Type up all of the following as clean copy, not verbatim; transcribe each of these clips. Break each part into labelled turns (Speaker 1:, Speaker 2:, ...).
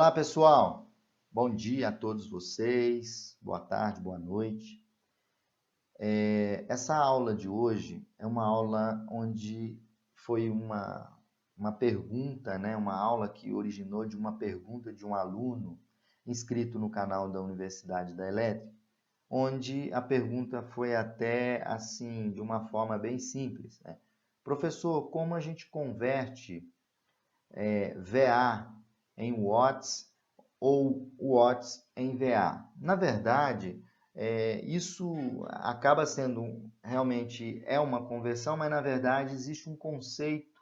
Speaker 1: Olá, pessoal. Bom dia a todos vocês. Boa tarde, boa noite. Essa aula de hoje é uma aula onde foi uma pergunta, né? Uma aula que originou de uma pergunta de um aluno inscrito no canal da Universidade da Elétrica, onde a pergunta foi até assim, de uma forma bem simples, né? Professor, como a gente converte VA em watts ou watts em VA? Na verdade, isso acaba sendo realmente uma conversão, mas na verdade existe um conceito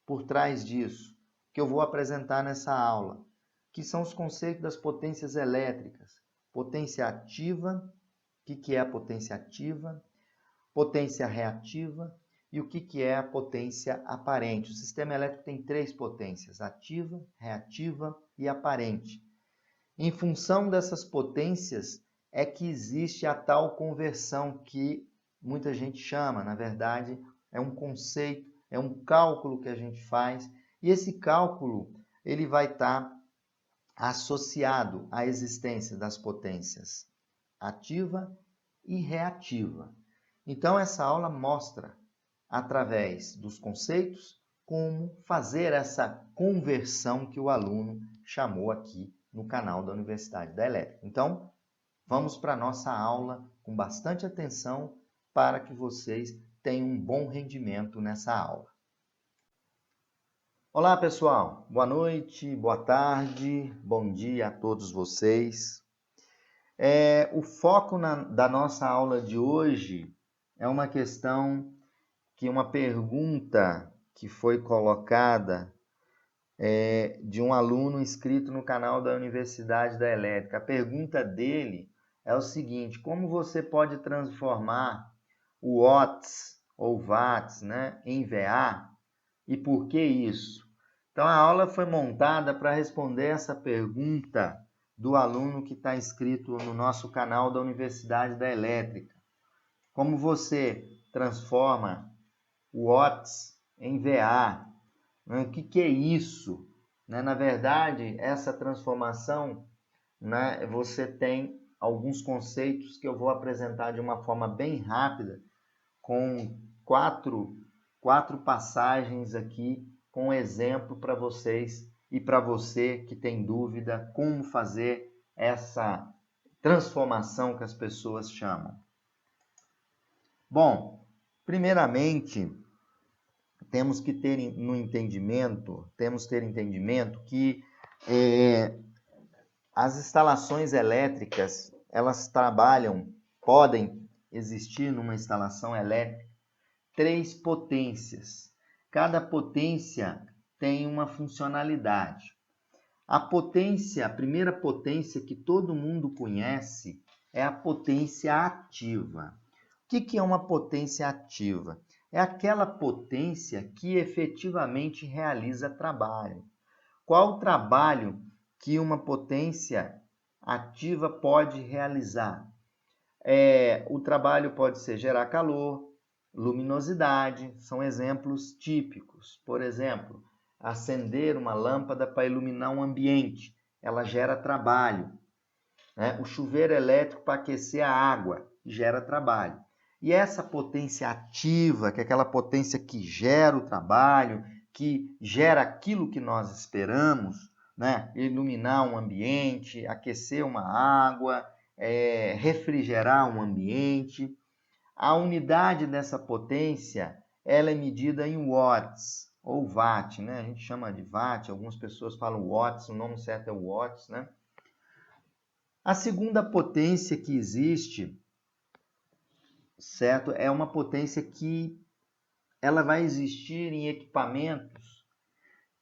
Speaker 1: por trás disso que eu vou apresentar nessa aula, que são os conceitos das potências elétricas. Potência ativa, o que é a potência ativa? Potência reativa e o que é a potência aparente. O sistema elétrico tem três potências: ativa, reativa e aparente. Em função dessas potências é que existe a tal conversão que muita gente chama, na verdade, é um conceito, é um cálculo que a gente faz, e esse cálculo ele vai estar associado à existência das potências ativa e reativa. Então, essa aula mostra, através dos conceitos, como fazer essa conversão que o aluno chamou aqui no canal da Universidade da Elétrica. Então, vamos para a nossa aula com bastante atenção para que vocês tenham um bom rendimento nessa aula. Olá, pessoal. Boa noite, boa tarde, bom dia a todos vocês. O foco da nossa aula de hoje é uma questão uma pergunta que foi colocada de um aluno inscrito no canal da Universidade da Elétrica. A pergunta dele é o seguinte: como você pode transformar o watts ou watts, né, em VA e por que isso? Então a aula foi montada para responder essa pergunta do aluno que está inscrito no nosso canal da Universidade da Elétrica. Como você transforma watts em VA? O que é isso? Na verdade, essa transformação, você tem alguns conceitos que eu vou apresentar de uma forma bem rápida, com quatro passagens aqui, com exemplo para vocês e para você que tem dúvida como fazer essa transformação que as pessoas chamam. Bom, primeiramente, temos que ter entendimento que as instalações elétricas, elas podem existir numa instalação elétrica 3 potências. Cada potência tem uma funcionalidade. A primeira potência que todo mundo conhece é a potência ativa. O que é uma potência ativa? É aquela potência que efetivamente realiza trabalho. Qual o trabalho que uma potência ativa pode realizar? O trabalho pode ser gerar calor, luminosidade, são exemplos típicos. Por exemplo, acender uma lâmpada para iluminar um ambiente, ela gera trabalho. O chuveiro elétrico para aquecer a água, gera trabalho. E essa potência ativa, que é aquela potência que gera o trabalho, que gera aquilo que nós esperamos, iluminar um ambiente, aquecer uma água, refrigerar um ambiente. A unidade dessa potência, ela é medida em watts ou watt, A gente chama de watt, algumas pessoas falam watts, o nome certo é watts, A segunda potência que existe, certo? É uma potência que ela vai existir em equipamentos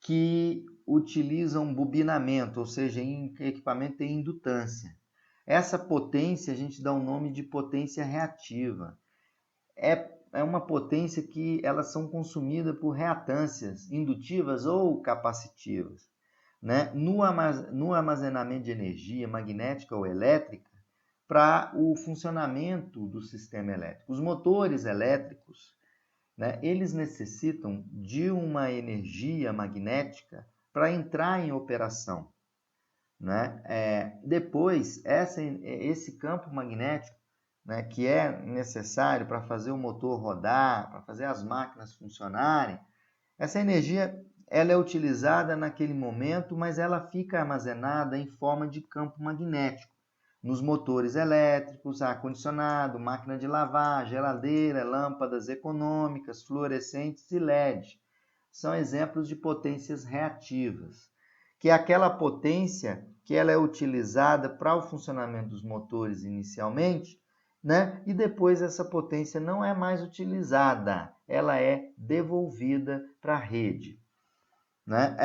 Speaker 1: que utilizam bobinamento, ou seja, em equipamento tem indutância. Essa potência a gente dá o nome de potência reativa. É uma potência que elas são consumidas por reatâncias indutivas ou capacitivas. No armazenamento de energia magnética ou elétrica, para o funcionamento do sistema elétrico. Os motores elétricos, eles necessitam de uma energia magnética para entrar em operação. né? Depois, esse campo magnético, né, que é necessário para fazer o motor rodar, para fazer as máquinas funcionarem, essa energia ela é utilizada naquele momento, mas ela fica armazenada em forma de campo magnético nos motores elétricos, ar-condicionado, máquina de lavar, geladeira, lâmpadas econômicas, fluorescentes e LED. São exemplos de potências reativas, que é aquela potência que ela é utilizada para o funcionamento dos motores inicialmente, né? E depois essa potência não é mais utilizada, ela é devolvida para a rede, né?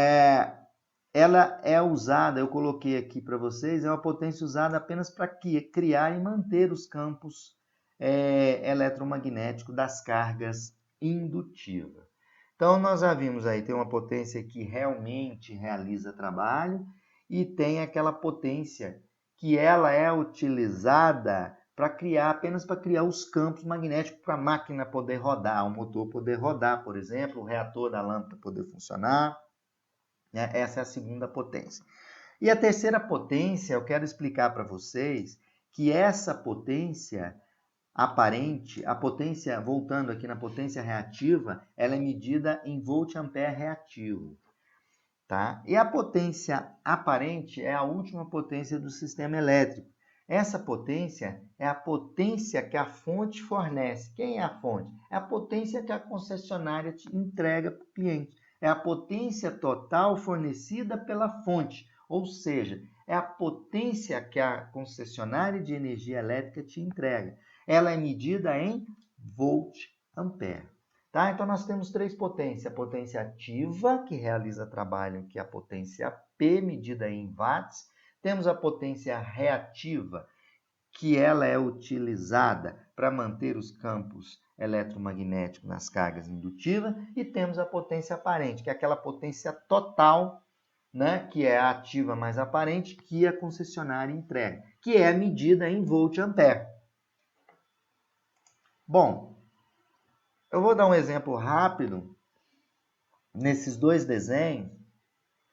Speaker 1: Ela é usada, eu coloquei aqui para vocês, é uma potência usada apenas para criar e manter os campos eletromagnéticos das cargas indutivas. Então, nós já vimos aí, tem uma potência que realmente realiza trabalho e tem aquela potência que ela é utilizada para criar, apenas para criar os campos magnéticos para a máquina poder rodar, o motor poder rodar, por exemplo, o reator da lâmpada poder funcionar. Essa é a segunda potência. E a terceira potência, eu quero explicar para vocês que essa potência aparente, a potência, voltando aqui na potência reativa, ela é medida em volt-ampere reativo, tá? E a potência aparente é a última potência do sistema elétrico. Essa potência é a potência que a fonte fornece. Quem é a fonte? É a potência que a concessionária te entrega para o cliente. É a potência total fornecida pela fonte, ou seja, é a potência que a concessionária de energia elétrica te entrega. Ela é medida em volt-ampere. Tá? Então, nós temos três potências. A potência ativa, que realiza trabalho, que é a potência P, medida em watts. Temos a potência reativa, que ela é utilizada para manter os campos eletromagnéticos nas cargas indutivas. E temos a potência aparente, que é aquela potência total, né, que é a ativa mais aparente, que a concessionária entrega, que é medida em volt-ampere. Bom, eu vou dar um exemplo rápido nesses dois desenhos,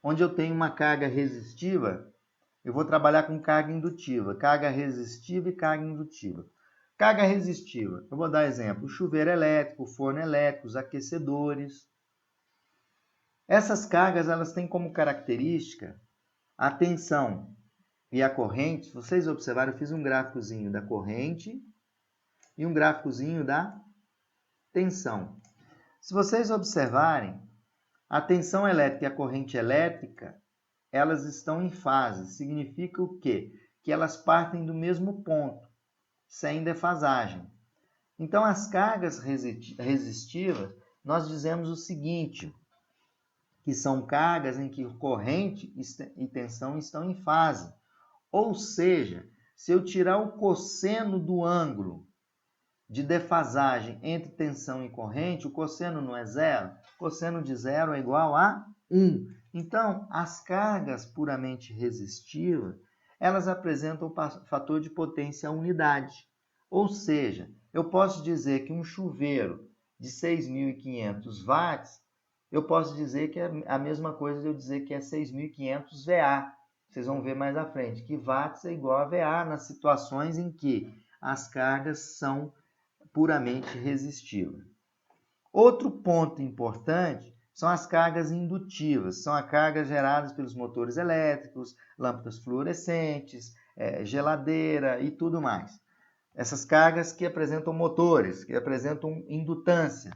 Speaker 1: onde eu tenho uma carga resistiva. Eu vou trabalhar com carga indutiva, carga resistiva e carga indutiva. Carga resistiva, eu vou dar exemplo, o chuveiro elétrico, o forno elétrico, os aquecedores. Essas cargas, elas têm como característica a tensão e a corrente. Se vocês observarem, eu fiz um gráficozinho da corrente e um gráficozinho da tensão. Se vocês observarem, a tensão elétrica e a corrente elétrica, elas estão em fase. Significa o quê? Que elas partem do mesmo ponto, sem defasagem. Então, as cargas resistivas, nós dizemos o seguinte, que são cargas em que corrente e tensão estão em fase. Ou seja, se eu tirar o cosseno do ângulo de defasagem entre tensão e corrente, o cosseno não é zero? Cosseno de zero é igual a 1. Então, as cargas puramente resistivas, elas apresentam o fator de potência unidade. Ou seja, eu posso dizer que um chuveiro de 6.500 watts, eu posso dizer que é a mesma coisa de eu dizer que é 6.500 VA. Vocês vão ver mais à frente que watts é igual a VA nas situações em que as cargas são puramente resistivas. Outro ponto importante são as cargas indutivas. São as cargas geradas pelos motores elétricos, lâmpadas fluorescentes, geladeira e tudo mais. Essas cargas que apresentam motores, que apresentam indutância.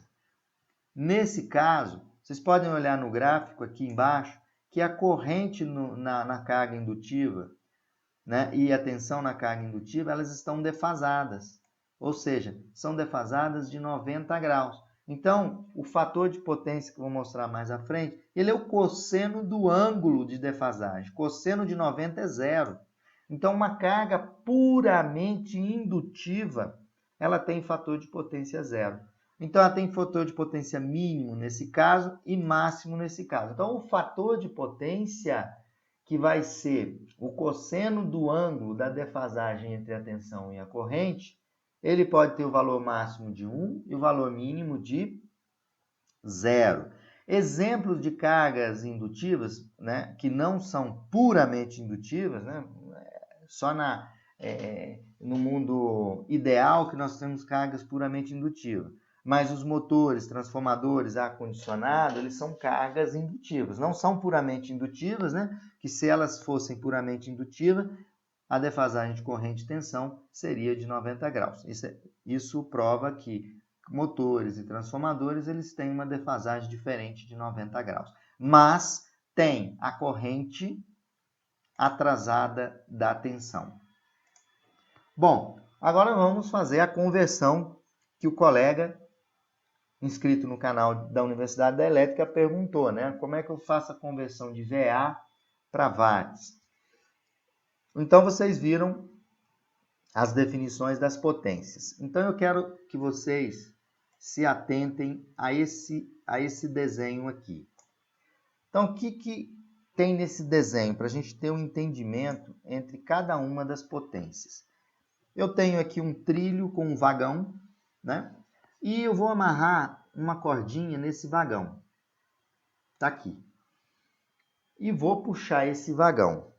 Speaker 1: Nesse caso, vocês podem olhar no gráfico aqui embaixo que a corrente na carga indutiva, né, e a tensão na carga indutiva, elas estão defasadas. Ou seja, são defasadas de 90 graus. Então, o fator de potência que eu vou mostrar mais à frente, ele é o cosseno do ângulo de defasagem. Cosseno de 90 é zero. Então, uma carga puramente indutiva, ela tem fator de potência zero. Então, ela tem fator de potência mínimo nesse caso e máximo nesse caso. Então, o fator de potência, que vai ser o cosseno do ângulo da defasagem entre a tensão e a corrente, ele pode ter o valor máximo de 1 e o valor mínimo de 0. Exemplos de cargas indutivas, né, que não são puramente indutivas, né, só no mundo ideal que nós temos cargas puramente indutivas. Mas os motores, transformadores, ar-condicionado, eles são cargas indutivas. Não são puramente indutivas, né? Que se elas fossem puramente indutivas, a defasagem de corrente e tensão seria de 90 graus. Isso prova que motores e transformadores eles têm uma defasagem diferente de 90 graus. Mas tem a corrente atrasada da tensão. Bom, agora vamos fazer a conversão que o colega inscrito no canal da Universidade da Elétrica perguntou, né? Como é que eu faço a conversão de VA para watts? Então, vocês viram as definições das potências. Então, eu quero que vocês se atentem a esse desenho aqui. Então, o que tem nesse desenho para a gente ter um entendimento entre cada uma das potências? Eu tenho aqui um trilho com um vagão, né? E eu vou amarrar uma cordinha nesse vagão. Tá aqui. E vou puxar esse vagão.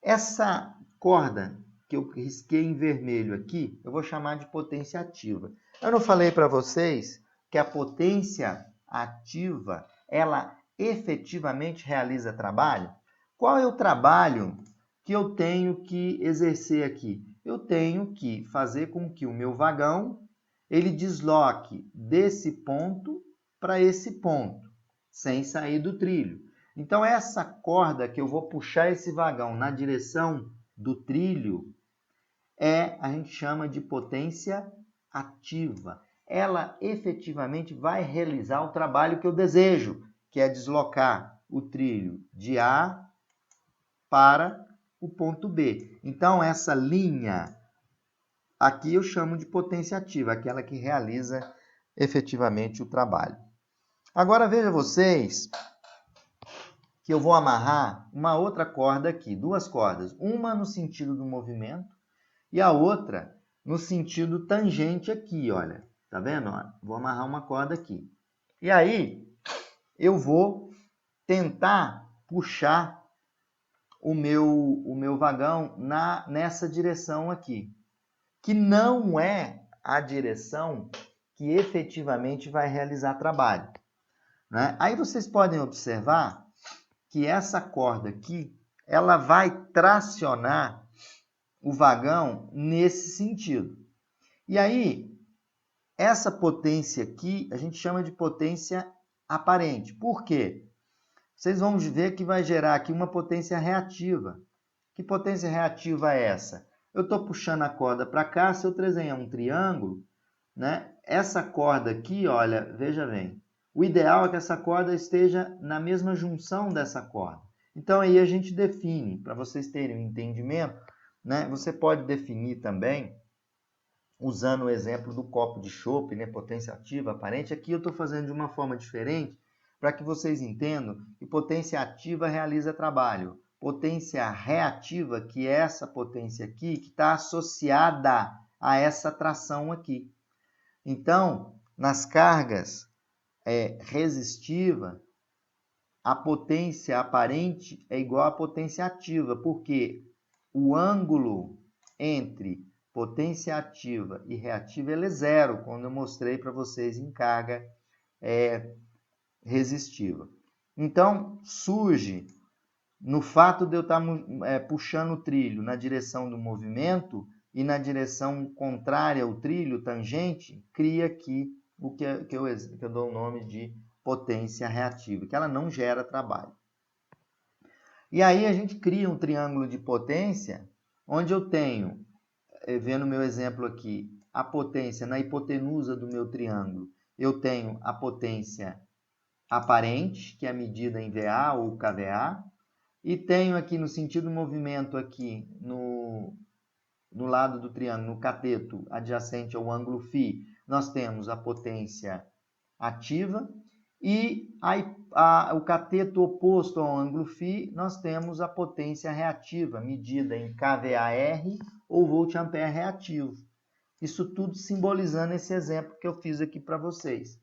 Speaker 1: Essa corda que eu risquei em vermelho aqui, eu vou chamar de potência ativa. Eu não falei para vocês que a potência ativa, ela efetivamente realiza trabalho? Qual é o trabalho que eu tenho que exercer aqui? Eu tenho que fazer com que o meu vagão ele desloque desse ponto para esse ponto, sem sair do trilho. Então, essa corda que eu vou puxar esse vagão na direção do trilho, a gente chama de potência ativa. Ela efetivamente vai realizar o trabalho que eu desejo, que é deslocar o trilho de A para o ponto B. Então, essa linha aqui eu chamo de potência ativa, aquela que realiza efetivamente o trabalho. Agora veja vocês que eu vou amarrar uma outra corda aqui, duas cordas, uma no sentido do movimento e a outra no sentido tangente aqui, olha. Tá vendo? Vou amarrar uma corda aqui. E aí eu vou tentar puxar o meu vagão nessa direção aqui, que não é a direção que efetivamente vai realizar trabalho, né? Aí vocês podem observar que essa corda aqui, ela vai tracionar o vagão nesse sentido. E aí, essa potência aqui, a gente chama de potência aparente. Por quê? Vocês vão ver que vai gerar aqui uma potência reativa. Que potência reativa é essa? Eu estou puxando a corda para cá, se eu desenhar um triângulo, né? Essa corda aqui, olha, veja bem, o ideal é que essa corda esteja na mesma junção dessa corda. Então, aí a gente define, para vocês terem um entendimento, né? Você pode definir também, usando o exemplo do copo de chope, né? Potência ativa aparente. Aqui eu estou fazendo de uma forma diferente, para que vocês entendam que potência ativa realiza trabalho. Potência reativa, que é essa potência aqui, que está associada a essa tração aqui. Então, nas cargas resistivas, a potência aparente é igual à potência ativa, porque o ângulo entre potência ativa e reativa ele é zero, quando eu mostrei para vocês em carga resistiva. Então, surge, no fato de eu estar puxando o trilho na direção do movimento e na direção contrária ao trilho, tangente, cria aqui o que eu dou o nome de potência reativa, que ela não gera trabalho. E aí a gente cria um triângulo de potência, onde eu tenho, vendo o meu exemplo aqui, a potência na hipotenusa do meu triângulo, eu tenho a potência aparente, que é medida em VA ou kVA, e tenho aqui no sentido do movimento, aqui no lado do triângulo, no cateto adjacente ao ângulo φ, nós temos a potência ativa, e o cateto oposto ao ângulo φ, nós temos a potência reativa, medida em kVAR ou volt-ampere reativo. Isso tudo simbolizando esse exemplo que eu fiz aqui para vocês.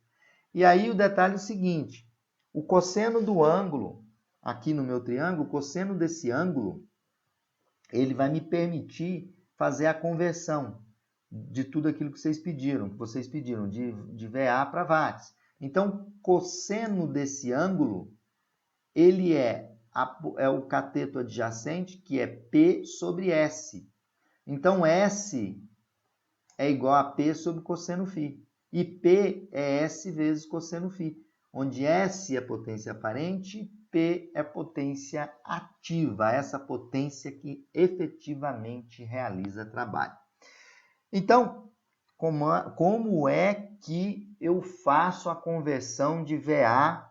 Speaker 1: E aí o detalhe é o seguinte, O cosseno do ângulo, aqui no meu triângulo, o cosseno desse ângulo, ele vai me permitir fazer a conversão de tudo aquilo que vocês pediram, de VA para watts. Então, cosseno desse ângulo, ele é o cateto adjacente, que é P sobre S. Então, S é igual a P sobre cosseno φ. E P é S vezes cosseno φ, onde S é potência aparente, P é potência ativa, essa potência que efetivamente realiza trabalho. Então, como é que eu faço a conversão de VA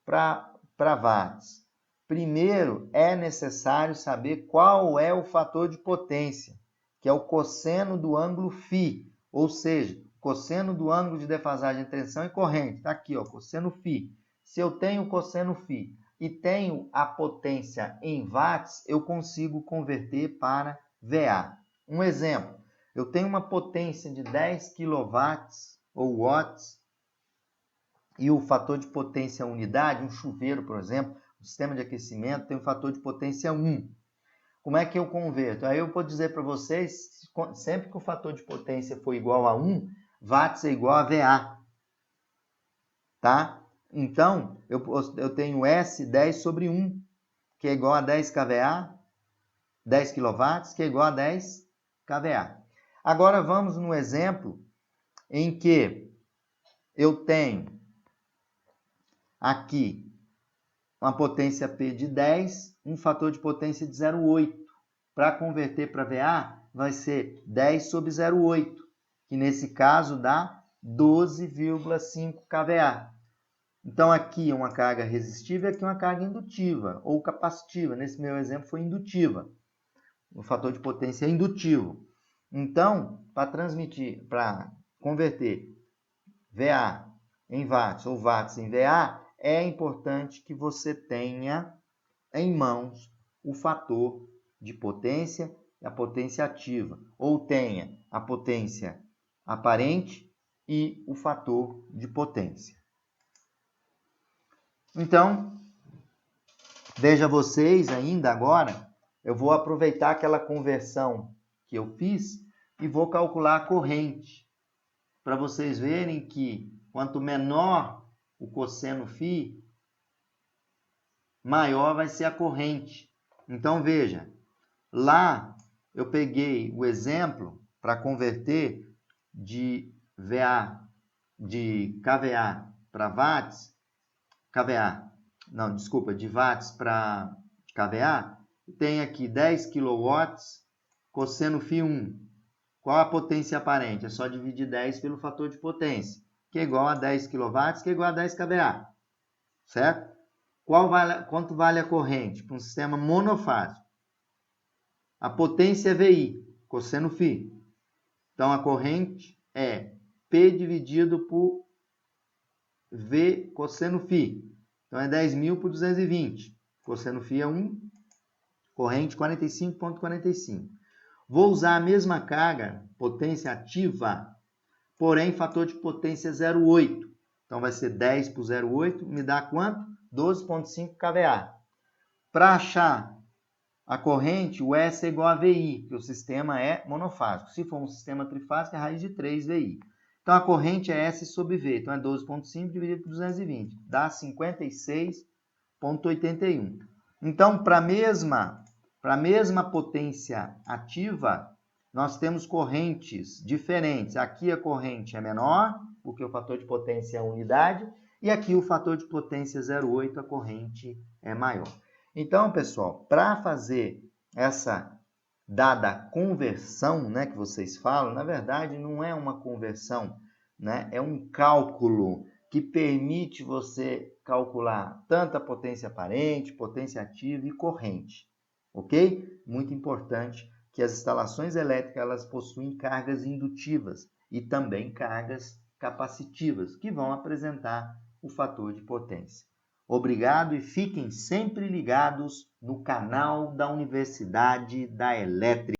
Speaker 1: para watts? Primeiro, é necessário saber qual é o fator de potência, que é o cosseno do ângulo φ, ou seja, cosseno do ângulo de defasagem entre tensão e corrente. Está aqui, ó, cosseno φ. Se eu tenho cosseno φ e tenho a potência em watts, eu consigo converter para VA. Um exemplo, eu tenho uma potência de 10 kW ou watts e o fator de potência unidade, um chuveiro, por exemplo, um sistema de aquecimento tem um fator de potência 1. Como é que eu converto? Aí eu vou dizer para vocês, sempre que o fator de potência for igual a 1, watts é igual a VA. Tá? Então, eu tenho S 10 sobre 1, que é igual a 10 kVA, 10 kW, que é igual a 10 kVA. Agora vamos no exemplo em que eu tenho aqui uma potência P de 10, um fator de potência de 0,8. Para converter para VA, vai ser 10 sobre 0,8, que nesse caso dá 12,5 kVA. Então, aqui é uma carga resistível e aqui uma carga indutiva ou capacitiva. Nesse meu exemplo foi indutiva. O fator de potência é indutivo. Então, para converter VA em watts ou watts em VA, é importante que você tenha em mãos o fator de potência e a potência ativa, ou tenha a potência aparente e o fator de potência. Então, veja vocês ainda agora, eu vou aproveitar aquela conversão que eu fiz e vou calcular a corrente, para vocês verem que quanto menor o cosseno φ, maior vai ser a corrente. Então, veja, lá eu peguei o exemplo para converter de kVA para watts, de watts para kVA, tem aqui 10 kW, cosseno φ1. Qual a potência aparente? É só dividir 10 pelo fator de potência, que é igual a 10 kW, que é igual a 10 kVA. Certo? Quanto vale a corrente para um sistema monofásico? A potência é VI, cosseno φ. Então, a corrente é P dividido por V cosseno φ. Então, é 10.000 por 220. Cosseno φ é 1, corrente 45,45. Vou usar a mesma carga, potência ativa, porém fator de potência 0,8. Então, vai ser 10 por 0,8, me dá quanto? 12,5 kVA. Para achar a corrente, o S é igual a VI, que o sistema é monofásico. Se for um sistema trifásico, é raiz de 3 VI. Então, a corrente é S sobre V. Então, é 12,5 dividido por 220. Dá 56,81. Então, para a mesma potência ativa, nós temos correntes diferentes. Aqui a corrente é menor, porque o fator de potência é a unidade, e aqui o fator de potência 0,8, a corrente é maior. Então, pessoal, para fazer essa dada conversão, né, que vocês falam, na verdade não é uma conversão, né, é um cálculo que permite você calcular tanto a potência aparente, potência ativa e corrente. Ok? Muito importante que as instalações elétricas elas possuem cargas indutivas e também cargas capacitivas, que vão apresentar o fator de potência. Obrigado e fiquem sempre ligados no canal da Universidade da Elétrica.